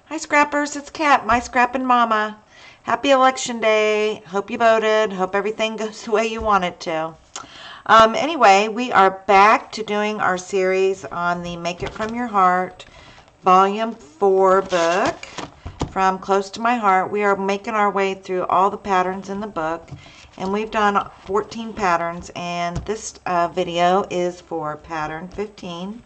Hi Scrappers, it's Kat, my scrapping mama. Happy election day. Hope you voted. Hope everything goes the way you want it to. Anyway, we are back to doing our series on the Make It From Your Heart Volume 4 book from Close to My Heart. We are making our way through all the patterns in the book, and we've done 14 patterns, and this video is for pattern 15.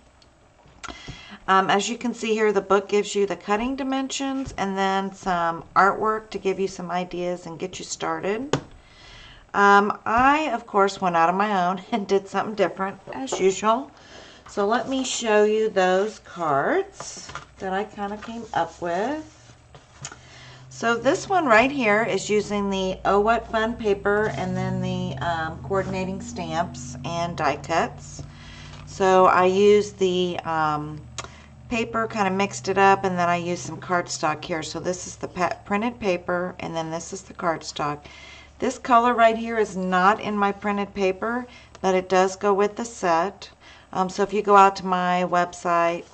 As you can see here, the book gives you the cutting dimensions and then some artwork to give you some ideas and get you started. I, of course, went out on my own and did something different as usual. So let me show you those cards that I kind of came up with. So this one right here is using the Oh What Fun paper and then the coordinating stamps and die cuts. So I used the paper, kind of mixed it up, and then I used some cardstock here. So this is the printed paper, and then this is the cardstock. This color right here is not in my printed paper, but it does go with the set. So if you go out to my website,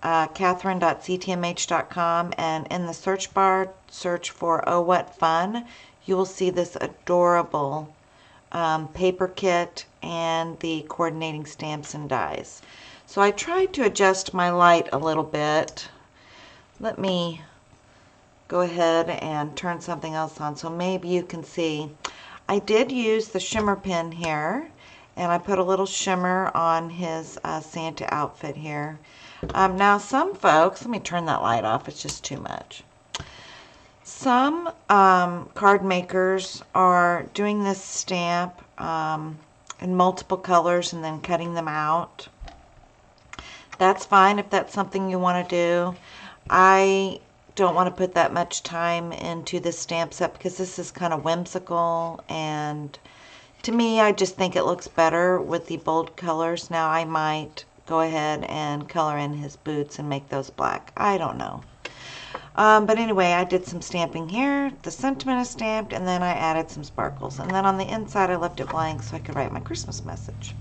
catherine.ctmh.com, and in the search bar, search for Oh What Fun, you will see this adorable paper kit and the coordinating stamps and dies. So I tried to adjust my light a little bit. Let me go ahead and turn something else on so maybe you can see. I did use the shimmer pin here, and I put a little shimmer on his Santa outfit here. Now some folks, let me turn that light off, it's just too much. Some card makers are doing this stamp in multiple colors and then cutting them out. That's fine if that's something you want to do. I don't want to put that much time into this stamp set because this is kind of whimsical, and to me I just think it looks better with the bold colors. Now I might go ahead and color in his boots and make those black. I don't know. But anyway, I did some stamping here. The sentiment is stamped, and then I added some sparkles. And then on the inside I left it blank so I could write my Christmas message.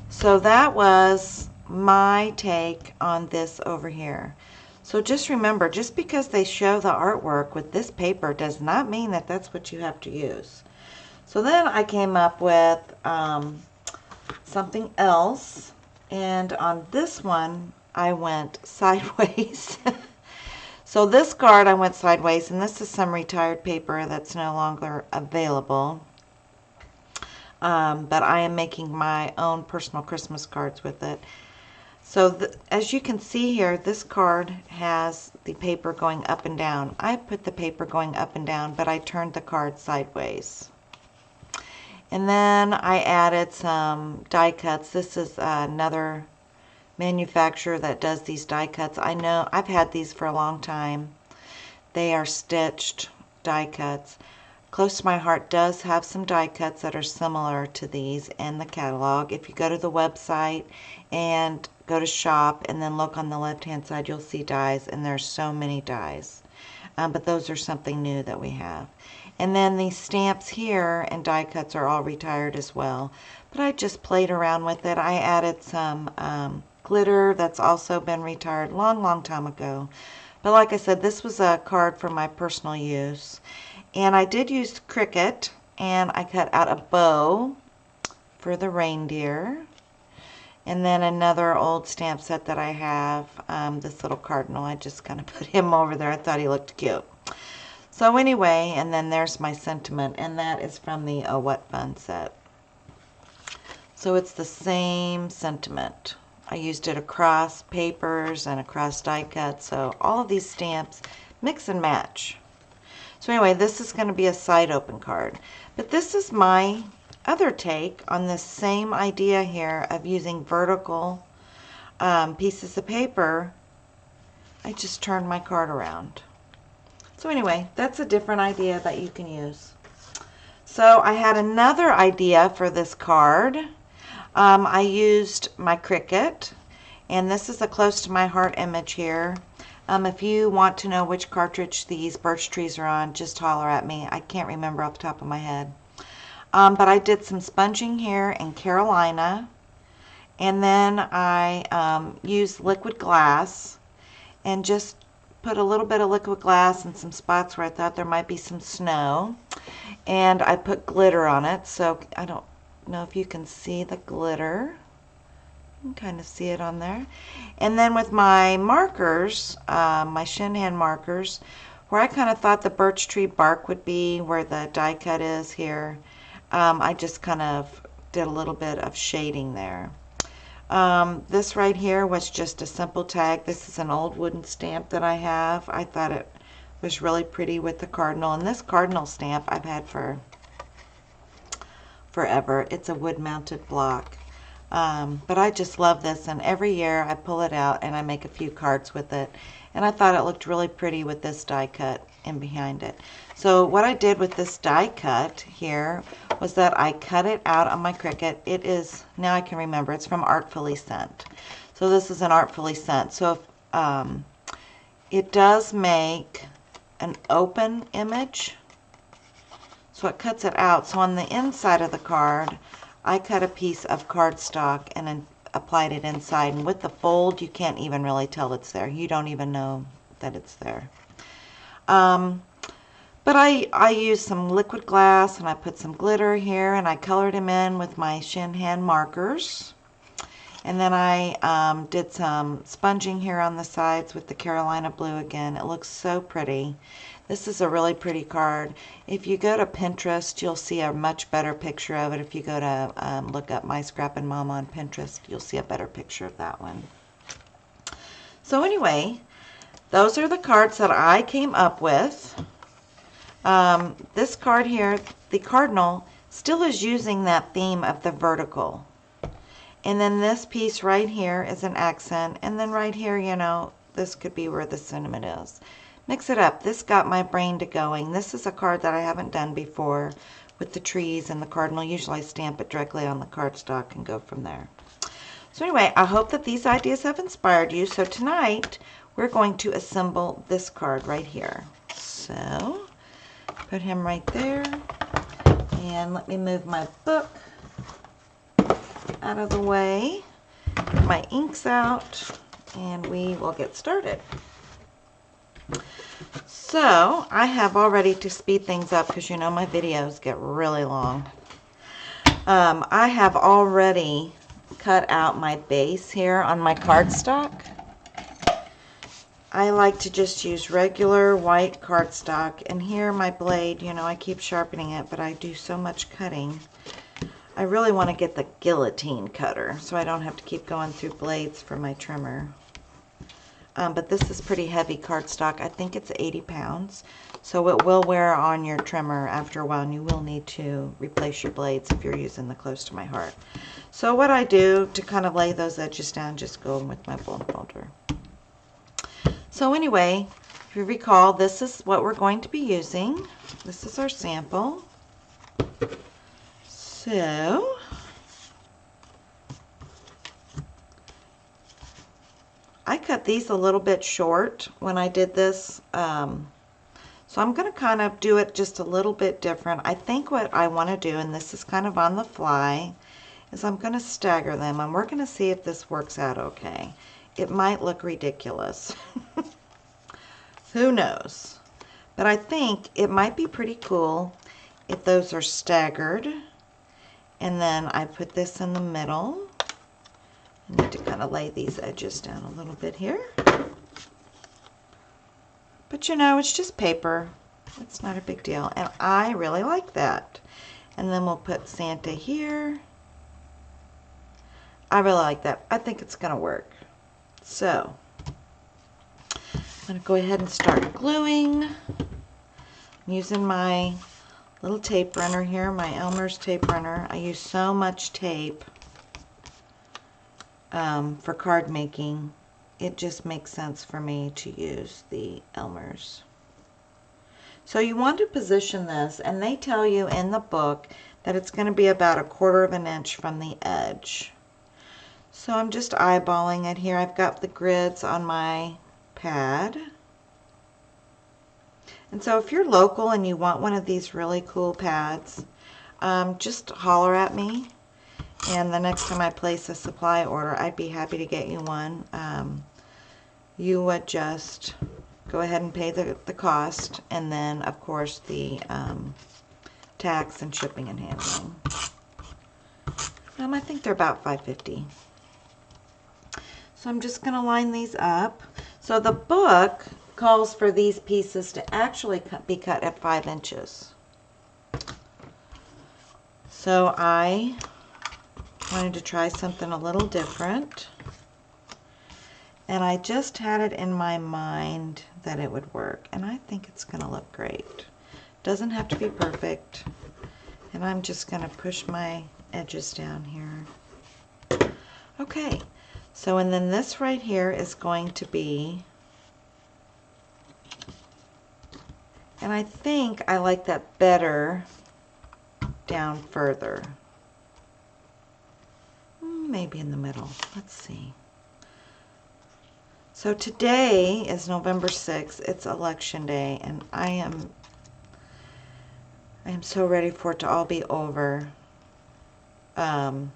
So that was my take on this over here. So just remember, just because they show the artwork with this paper does not mean that that's what you have to use. So then I came up with something else, and on this one I went sideways. So this card I went sideways, and this is some retired paper that's no longer available. But I am making my own personal Christmas cards with it. So as you can see here, this card has the paper going up and down. I put the paper going up and down, but I turned the card sideways. And then I added some die cuts. This is another manufacturer that does these die cuts. I know I've had these for a long time. They are stitched die cuts. Close to My Heart does have some die cuts that are similar to these in the catalog. If you go to the website and go to shop and then look on the left hand side, you'll see dies, and there's so many dies. But those are something new that we have. And then these stamps here and die cuts are all retired as well. But I just played around with it. I added some glitter that's also been retired long time ago. But like I said, this was a card for my personal use. And I did use Cricut, and I cut out a bow for the reindeer. And then another old stamp set that I have, this little cardinal, I just kind of put him over there. I thought he looked cute. So anyway, and then there's my sentiment, and that is from the Oh What Fun set. So it's the same sentiment. I used it across papers and across die cuts, so all of these stamps mix and match. So anyway, this is going to be a side open card. But this is my other take on this same idea here of using vertical pieces of paper. I just turned my card around. So anyway, that's a different idea that you can use. So I had another idea for this card. I used my Cricut, and this is a Close to My Heart image here. If you want to know which cartridge these birch trees are on, just holler at me. I can't remember off the top of my head. But I did some sponging here in Carolina, and then I used liquid glass and just put a little bit of liquid glass in some spots where I thought there might be some snow. And I put glitter on it, so I don't know if you can see the glitter. You can kind of see it on there. And then with my markers, my shin hand markers, where I kind of thought the birch tree bark would be, where the die cut is here, I just kind of did a little bit of shading there. This right here was just a simple tag. This is an old wooden stamp that I have. I thought it was really pretty with the cardinal, and this cardinal stamp I've had for forever. It's a wood mounted block. But I just love this, and every year I pull it out and I make a few cards with it, and I thought it looked really pretty with this die cut in behind it. So what I did with this die cut here was that I cut it out on my Cricut. It is, now I can remember, it's from Artfully Sent. So this is an Artfully Sent. So it does make an open image, so it cuts it out. So on the inside of the card, I cut a piece of cardstock and then applied it inside, and with the fold you can't even really tell it's there. You don't even know that it's there. But I used some liquid glass and I put some glitter here, and I colored him in with my shin hand markers. And then I did some sponging here on the sides with the Carolina blue again. It looks so pretty. This is a really pretty card. If you go to Pinterest, you'll see a much better picture of it. If you go to look up My Scrappin' Mama on Pinterest, you'll see a better picture of that one. So anyway, those are the cards that I came up with. This card here, the cardinal, still is using that theme of the vertical. And then this piece right here is an accent. And then right here, you know, this could be where the sentiment is. Mix it up. This got my brain to going. This is a card that I haven't done before with the trees and the cardinal. Usually I stamp it directly on the cardstock and go from there. So anyway, I hope that these ideas have inspired you. So tonight we're going to assemble this card right here. So put him right there. And let me move my book out of the way. Get my inks out and we will get started. So I have already, to speed things up because you know my videos get really long, I have already cut out my base here on my cardstock. I like to just use regular white cardstock, and here my blade, you know, I keep sharpening it, but I do so much cutting. I really want to get the guillotine cutter so I don't have to keep going through blades for my trimmer. But this is pretty heavy cardstock. I think it's 80 pounds. So it will wear on your trimmer after a while, and you will need to replace your blades if you're using the Close to My Heart. So what I do to kind of lay those edges down, just go with my bone folder. So anyway, if you recall, this is what we're going to be using. This is our sample. So I cut these a little bit short when I did this, so I'm going to kind of do it just a little bit different. I think what I want to do, and this is kind of on the fly, is I'm going to stagger them, and we're going to see if this works out okay. It might look ridiculous. Who knows? But I think it might be pretty cool if those are staggered, and then I put this in the middle. I need to kind of lay these edges down a little bit here. But you know, it's just paper. It's not a big deal. And I really like that. And then we'll put Santa here. I really like that. I think it's going to work. So, I'm going to go ahead and start gluing. I'm using my little tape runner here, my Elmer's tape runner. I use so much tape for card making. It just makes sense for me to use the Elmer's. So you want to position this, and they tell you in the book that it's going to be about 1/4 of an inch from the edge. So I'm just eyeballing it here. I've got the grids on my pad. And so if you're local and you want one of these really cool pads, just holler at me. And the next time I place a supply order, I'd be happy to get you one. You would just go ahead and pay the cost, and then of course the tax and shipping and handling. I think they're about $5.50. So I'm just going to line these up. So the book calls for these pieces to actually be cut at 5 inches. So I wanted to try something a little different. And I just had it in my mind that it would work. And I think it's going to look great. Doesn't have to be perfect. And I'm just going to push my edges down here. Okay. So, and then this right here is going to be, and I think I like that better down further. Maybe in the middle. Let's see. So today is November 6th. It's election day, and I am so ready for it to all be over. I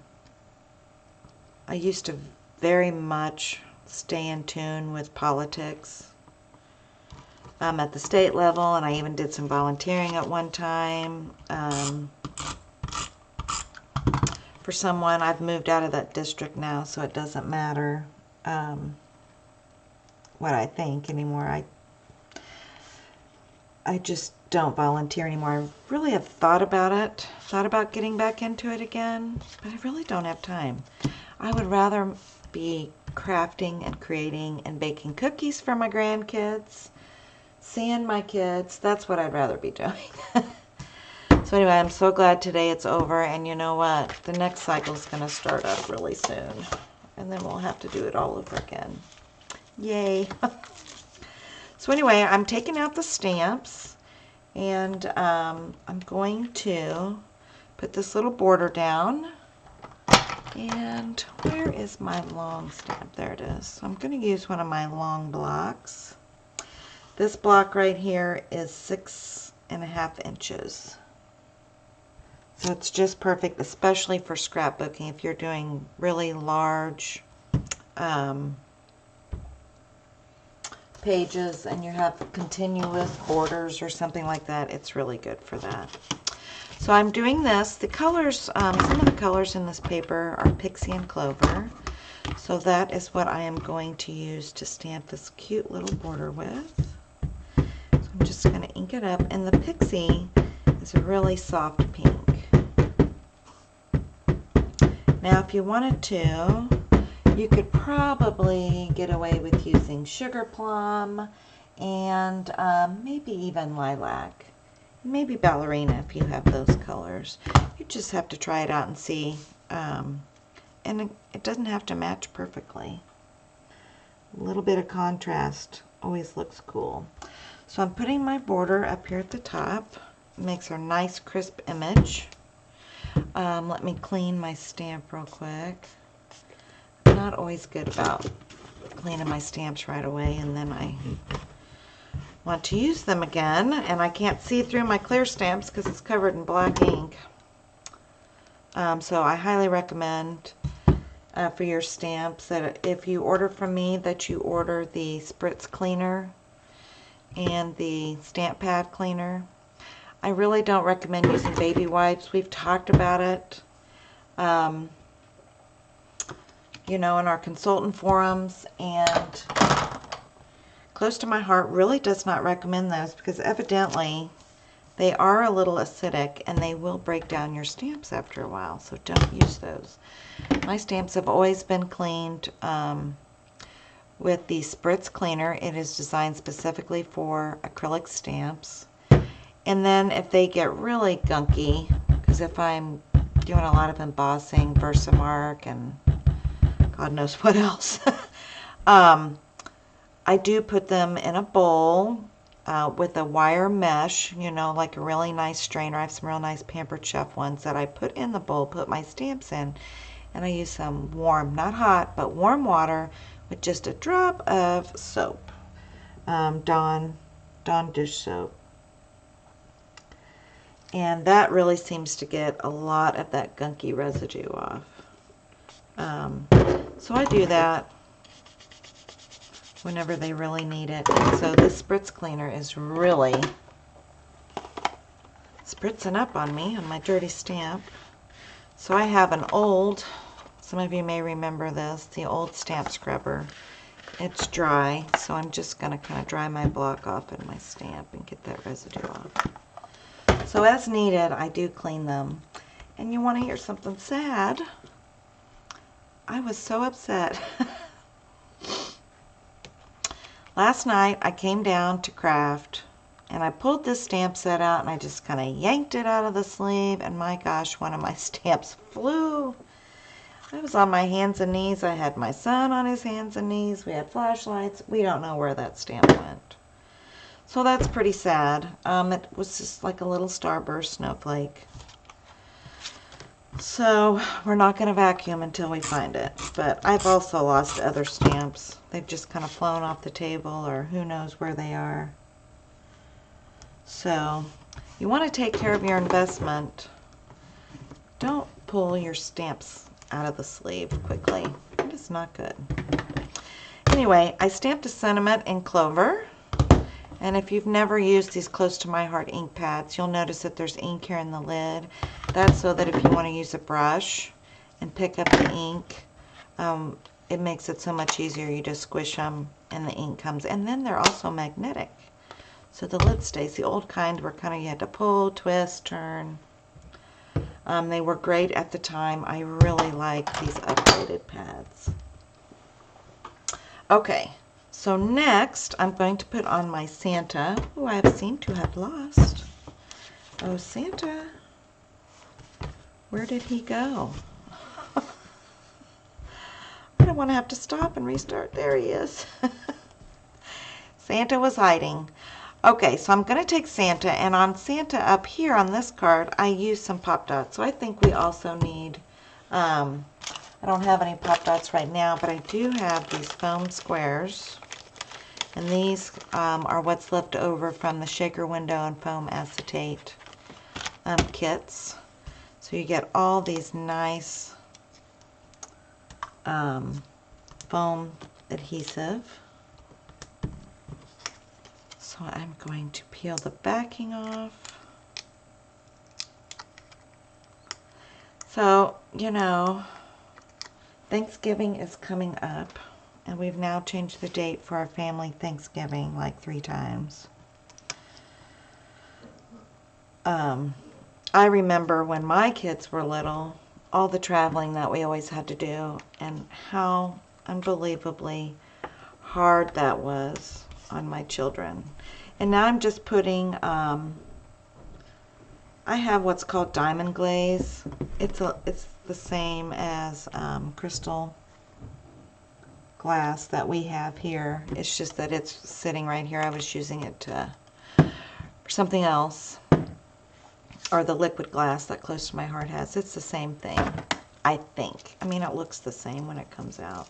used to very much stay in tune with politics at the state level, and I even did some volunteering at one time for someone. I've moved out of that district now, so it doesn't matter what I think anymore. I just don't volunteer anymore. I really have thought about getting back into it again, but I really don't have time. I would rather be crafting and creating and baking cookies for my grandkids, seeing my kids. That's what I'd rather be doing. So anyway, I'm so glad today it's over, and you know what? The next cycle is going to start up really soon, and then we'll have to do it all over again. Yay. So anyway, I'm taking out the stamps, and I'm going to put this little border down. And where is my long stamp? There it is. So I'm going to use one of my long blocks. This block right here is 6.5 inches. So it's just perfect, especially for scrapbooking. If you're doing really large pages and you have continuous borders or something like that, it's really good for that. So I'm doing this. The colors, some of the colors in this paper are Pixie and Clover. So that is what I am going to use to stamp this cute little border with. So I'm just going to ink it up. And the Pixie is a really soft pink. Now if you wanted to, you could probably get away with using Sugar Plum and maybe even Lilac. Maybe Ballerina if you have those colors. You just have to try it out and see. And it doesn't have to match perfectly. A little bit of contrast always looks cool. So I'm putting my border up here at the top. It makes a nice crisp image. Let me clean my stamp real quick. I'm not always good about cleaning my stamps right away, and then I want to use them again, and I can't see through my clear stamps because it's covered in black ink. So I highly recommend for your stamps that if you order from me, that you order the spritz cleaner and the stamp pad cleaner. I really don't recommend using baby wipes. We've talked about it, you know, in our consultant forums, and close to my heart, really does not recommend those because evidently they are a little acidic and they will break down your stamps after a while, so don't use those. My stamps have always been cleaned with the spritz cleaner. It is designed specifically for acrylic stamps. And then if they get really gunky, because if I'm doing a lot of embossing, Versamark, and God knows what else, I do put them in a bowl with a wire mesh, you know, like a really nice strainer. I have some real nice Pampered Chef ones that I put in the bowl, put my stamps in, and I use some warm, not hot, but warm water with just a drop of soap, Dawn dish soap. And that really seems to get a lot of that gunky residue off. So I do that. whenever they really need it. And so this spritz cleaner is really spritzing up on me on my dirty stamp. So I have an old, some of you may remember this, the old stamp scrubber. It's dry, so I'm just going to kind of dry my block off in my stamp and get that residue off. So as needed, I do clean them. And you want to hear something sad? I was so upset. Last night I came down to craft and I pulled this stamp set out and I just kind of yanked it out of the sleeve, and my gosh, one of my stamps flew. I was on my hands and knees. I had my son on his hands and knees. We had flashlights. We don't know where that stamp went. So that's pretty sad. It was just like a little starburst snowflake. So we're not going to vacuum until we find it. But I've also lost other stamps. They've just kind of flown off the table, or who knows where they are. So you want to take care of your investment. Don't pull your stamps out of the sleeve quickly. It is not good. Anyway, I stamped a sentiment in clover. And if you've never used these Close to My Heart ink pads, you'll notice that there's ink here in the lid. That's so that if you want to use a brush and pick up the ink, it makes it so much easier. You just squish them and the ink comes. And then they're also magnetic. So the lid stays. The old kind were kind of, you had to pull, twist, turn. They were great at the time. I really like these updated pads. Okay, so next I'm going to put on my Santa, who I have seemed to have lost. Oh, Santa, where did he go? I don't want to have to stop and restart. There he is. Santa was hiding. Okay, so I'm going to take Santa, and on Santa up here on this card, I use some pop dots. So I think we also need, I don't have any pop dots right now, but I do have these foam squares. And these are what's left over from the shaker window and foam acetate kits. So you get all these nice foam adhesive. So I'm going to peel the backing off. So, you know, Thanksgiving is coming up, and we've now changed the date for our family Thanksgiving like 3 times. I remember when my kids were little, all the traveling that we always had to do, and how unbelievably hard that was on my children. And now I'm just putting, I have what's called diamond glaze. It's the same as crystal glass that we have here. It's just that it's sitting right here. I was using it for something else. Or the liquid glass that Close to My Heart has. It's the same thing, I think. I mean, it looks the same when it comes out.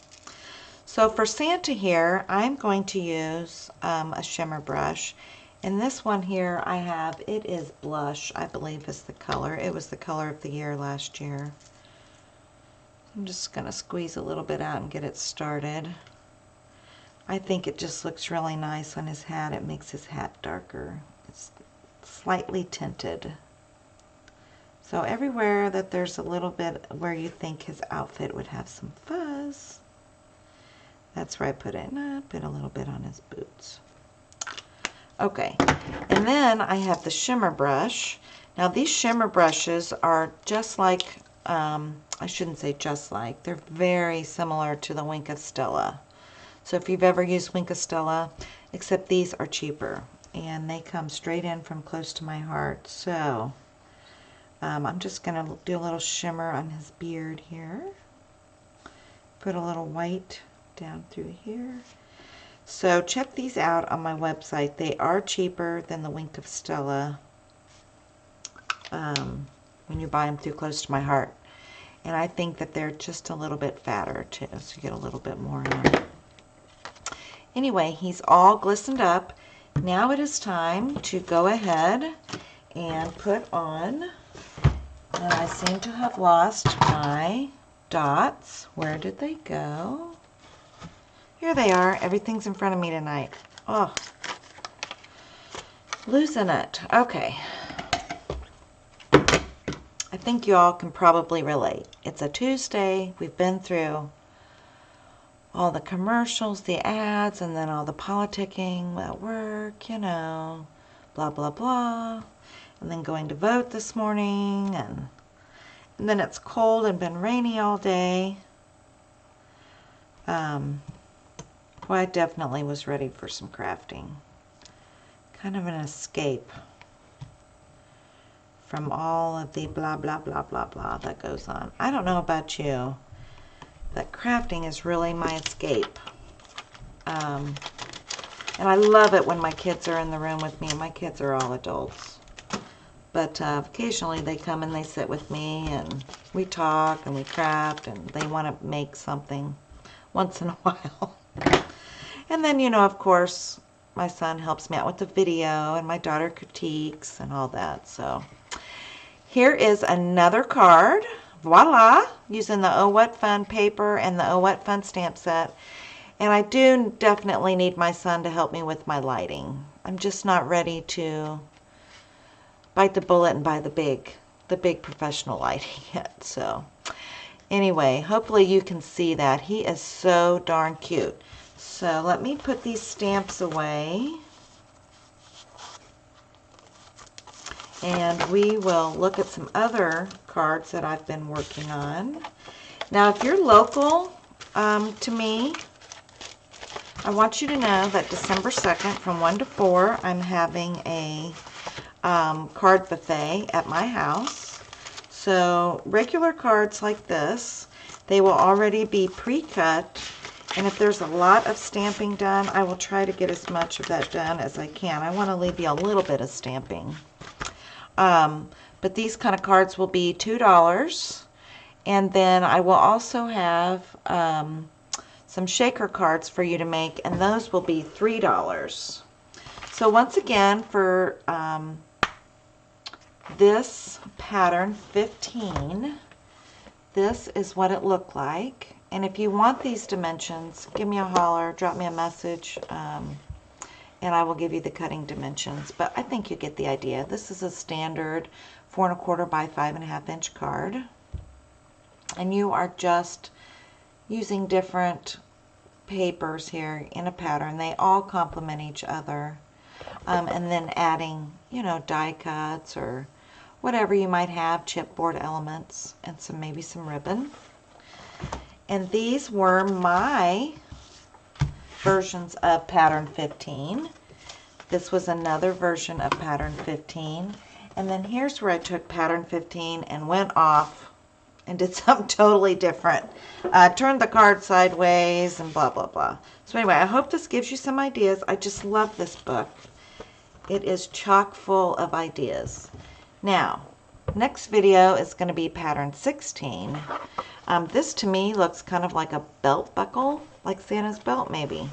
So for Santa here, I'm going to use a shimmer brush. And this one here I have, it is Blush, I believe is the color. It was the color of the year last year. I'm just going to squeeze a little bit out and get it started. I think it just looks really nice on his hat. It makes his hat darker. It's slightly tinted. So everywhere that there's a little bit where you think his outfit would have some fuzz, that's where I put it. And I put a little bit on his boots. Okay, and then I have the shimmer brush. Now these shimmer brushes are just like, I shouldn't say just like, they're very similar to the Wink of Stella. So if you've ever used Wink of Stella, except these are cheaper. And they come straight in from Close to My Heart. So I'm just going to do a little shimmer on his beard here. Put a little white down through here. So check these out on my website. They are cheaper than the Wink of Stella when you buy them through Close to My Heart. And I think that they're just a little bit fatter too, so you get a little bit more in them. Anyway, he's all glistened up. Now it is time to go ahead and put on, and I seem to have lost my dots. Where did they go? here they are. Everything's in front of me tonight. Oh, losing it. Okay. I think you all can probably relate. It's a Tuesday. We've been through all the commercials, the ads, and then all the politicking at work, you know, blah, blah, blah. And then going to vote this morning, and then it's cold and been rainy all day. Well, I definitely was ready for some crafting. Kind of an escape from all of the blah, blah, blah, blah, blah that goes on. I don't know about you, but crafting is really my escape. And I love it when my kids are in the room with me. My kids are all adults. But occasionally they come and they sit with me and we talk and we craft and they want to make something once in a while. And then, you know, of course, my son helps me out with the video and my daughter critiques and all that. So here is another card. Voila! Using the Oh What Fun paper and the Oh What Fun stamp set. And I do definitely need my son to help me with my lighting. I'm just not ready to bite the bullet and buy the big professional lighting yet. So anyway, hopefully you can see that. He is so darn cute. So let me put these stamps away. And we will look at some other cards that I've been working on. Now, if you're local to me, I want you to know that December 2nd from 1 to 4, I'm having a card buffet at my house. So regular cards like this, they will already be pre-cut. And if there's a lot of stamping done, I will try to get as much of that done as I can. I want to leave you a little bit of stamping. But these kind of cards will be $2. And then I will also have some shaker cards for you to make, and those will be $3. So once again, for this pattern 15, this is what it looked like. And if you want these dimensions, give me a holler, drop me a message, and I will give you the cutting dimensions. But I think you get the idea. This is a standard 4 1/4 by 5 1/2 inch card. And you are just using different papers here in a pattern. They all complement each other. And then adding, you know, die cuts or whatever you might have, chipboard elements, and maybe some ribbon. And these were my versions of pattern 15. This was another version of pattern 15. And then here's where I took pattern 15 and went off and did something totally different. Turned the card sideways and blah, blah, blah. So anyway, I hope this gives you some ideas. I just love this book. It is chock full of ideas. Now, next video is going to be pattern 16. This to me looks kind of like a belt buckle, like Santa's belt maybe.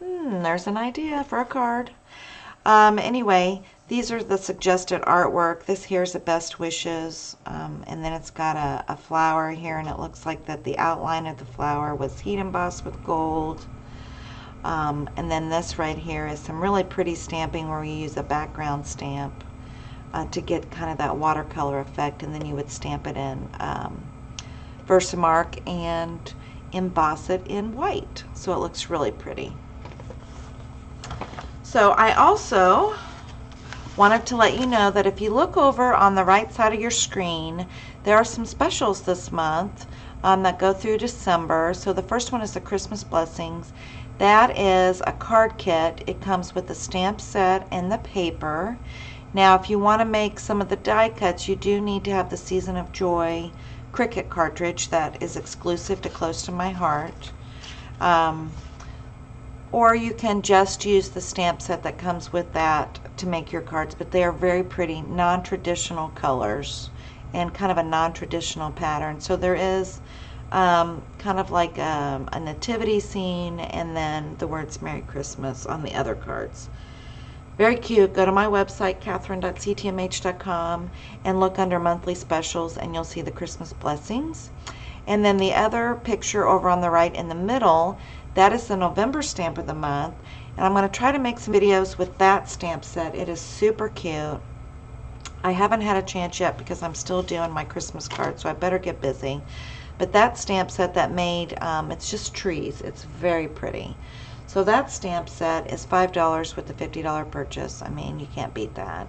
There's an idea for a card. Anyway, these are the suggested artwork. This here's a best wishes, and then it's got a flower here, and it looks like that the outline of the flower was heat embossed with gold. And then this right here is some really pretty stamping where you use a background stamp to get kind of that watercolor effect, and then you would stamp it in Versamark and emboss it in white, so it looks really pretty. So I also wanted to let you know that if you look over on the right side of your screen, there are some specials this month that go through December. So the first one is the Christmas Blessings. That is a card kit. It comes with the stamp set and the paper. Now, if you want to make some of the die cuts, you do need to have the Season of Joy Cricut cartridge that is exclusive to Close to My Heart. Or you can just use the stamp set that comes with that to make your cards, but they are very pretty, non-traditional colors and kind of a non-traditional pattern. So there is kind of like a nativity scene and then the words Merry Christmas on the other cards. Very cute. Go to my website, Catherine.ctmh.com, and look under monthly specials, and you'll see the Christmas Blessings. And then the other picture over on the right in the middle, That is the November stamp of the month. And I'm going to try to make some videos with that stamp set. It is super cute. I haven't had a chance yet because I'm still doing my Christmas cards, so I better get busy. But that stamp set that made, it's just trees. It's very pretty. So that stamp set is $5 with the $50 purchase. I mean, you can't beat that.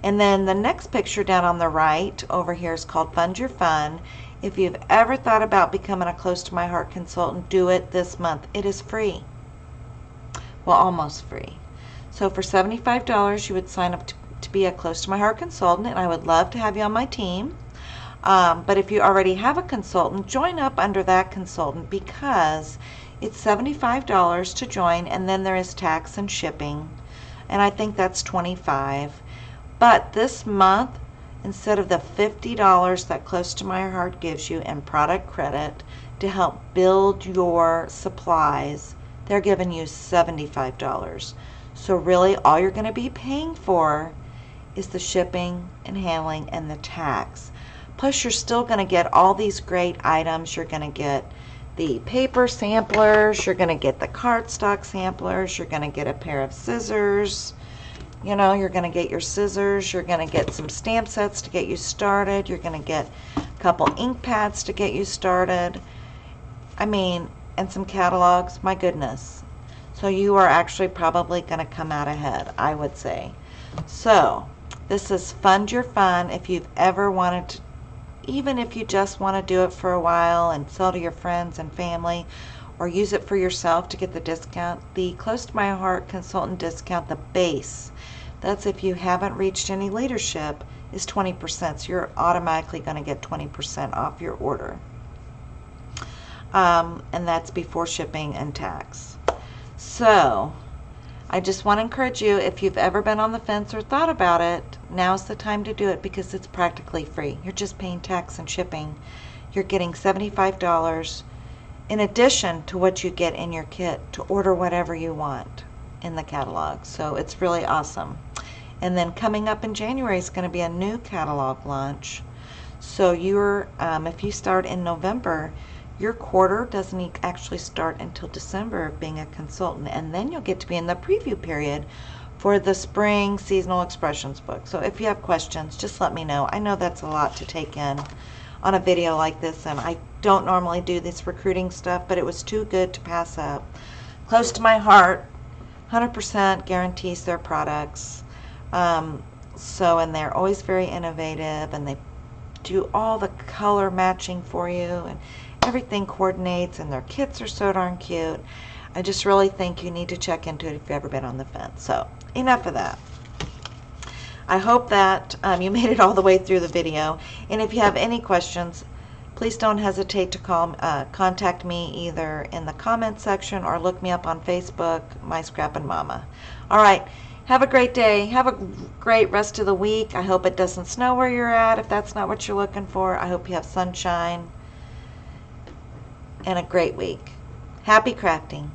And then the next picture down on the right over here is called Fund Your Fun. If you've ever thought about becoming a Close to My Heart consultant, do it this month. It is free. Well, almost free. So for $75, you would sign up to be a Close to My Heart consultant, and I would love to have you on my team. But if you already have a consultant, join up under that consultant because it's $75 to join, and then there is tax and shipping, and I think that's $25. But this month, instead of the $50 that Close to My Heart gives you in product credit to help build your supplies, they're giving you $75. So really all you're going to be paying for is the shipping and handling and the tax. Plus you're still going to get all these great items. You're going to get the paper samplers, you're going to get the cardstock samplers, you're going to get a pair of scissors, you know, you're going to get your scissors, you're going to get some stamp sets to get you started, you're going to get a couple ink pads to get you started, I mean, and some catalogs. My goodness. So you are actually probably going to come out ahead, I would say. So this is Fund Your Fun. If you've ever wanted to, even if you just want to do it for a while and sell to your friends and family, or use it for yourself to get the discount, the Close to My Heart consultant discount, the base, that's if you haven't reached any leadership, is 20%. So you're automatically going to get 20% off your order. And that's before shipping and tax. So I just want to encourage you, if you've ever been on the fence or thought about it, now's the time to do it because it's practically free. You're just paying tax and shipping. You're getting $75 in addition to what you get in your kit to order whatever you want in the catalog. So it's really awesome. And then coming up in January is going to be a new catalog launch. So you're, if you start in November, your quarter doesn't actually start until December of being a consultant, and then you'll get to be in the preview period for the spring seasonal expressions book. So if you have questions, just let me know. I know that's a lot to take in on a video like this, and I don't normally do this recruiting stuff, but it was too good to pass up. Close to My Heart 100% guarantees their products. And they're always very innovative, and they do all the color matching for you, and everything coordinates, and their kits are so darn cute. I just really think you need to check into it if you've ever been on the fence. So enough of that. I hope that you made it all the way through the video, and if you have any questions, please don't hesitate to contact me either in the comment section or look me up on Facebook, My Scrappin' Mama. All right, have a great day. Have a great rest of the week. I hope it doesn't snow where you're at if that's not what you're looking for. I hope you have sunshine and a great week. Happy crafting.